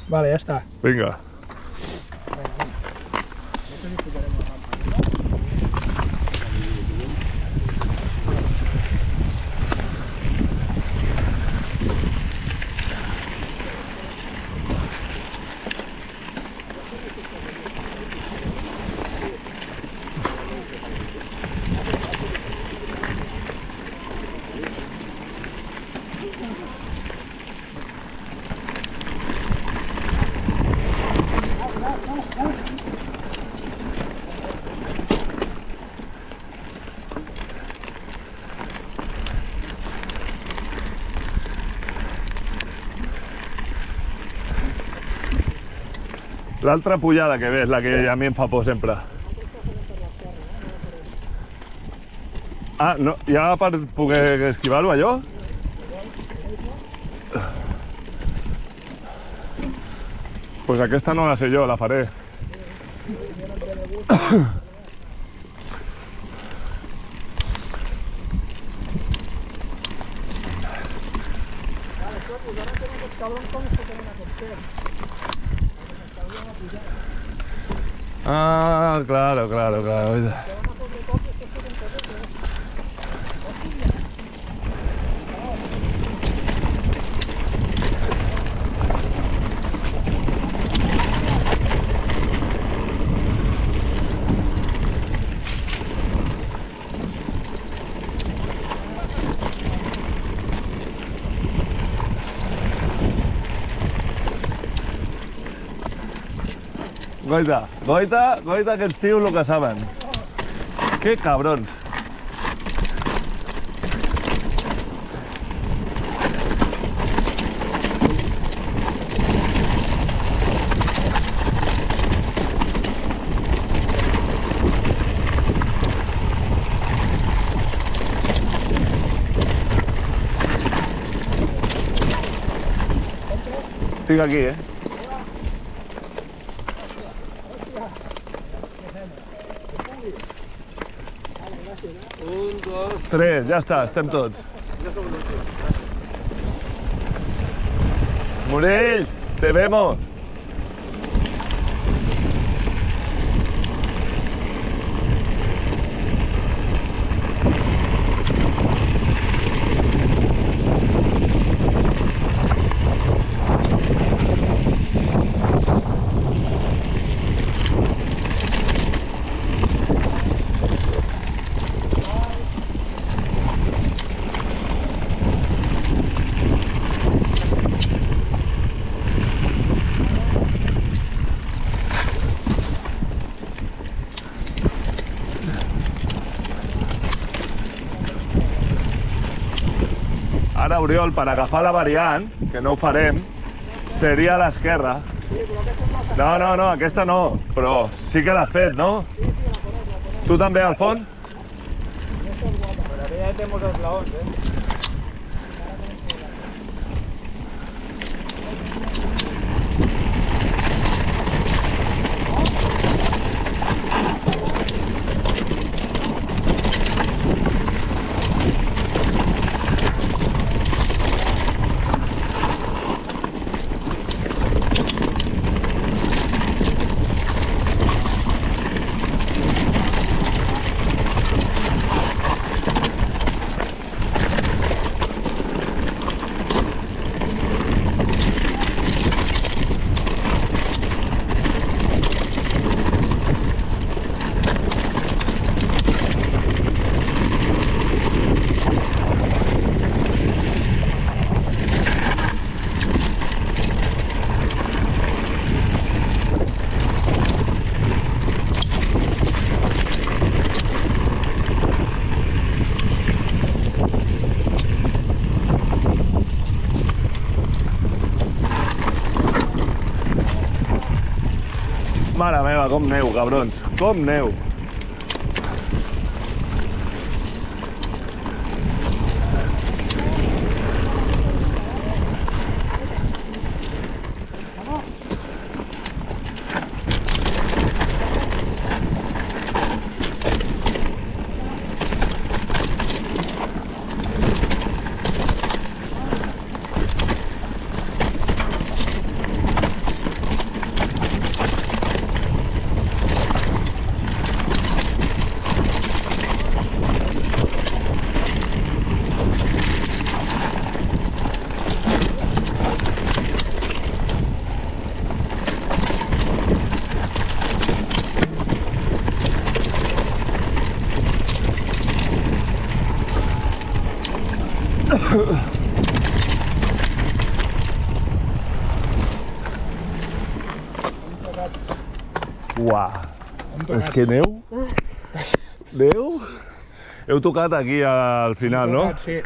Vale, ya está. Venga. L'altra pujada que ves, la que a mi em fa por sempre. Ah, no, ja per poder esquivar-ho, allò? Pues aquesta no la sé jo, la faré. Ah, claro, claro, claro. Goita, goita, goita, aquests tios el que saben. Que cabrons. Estic aquí, eh? 1, 2... 3, ja està, estem tots. Morell, te vemos. Ara, Oriol, per agafar la variant, que no ho farem, seria a l'esquerra. No, no, no, aquesta no, però sí que l'has fet, no? Tu també, al fons? Pero aquella ya tenemos los laos, Mare meva, com neu, cabrons, com neu. Uah, és que neu? Neu? Heu tocat aquí al final, no? Sí.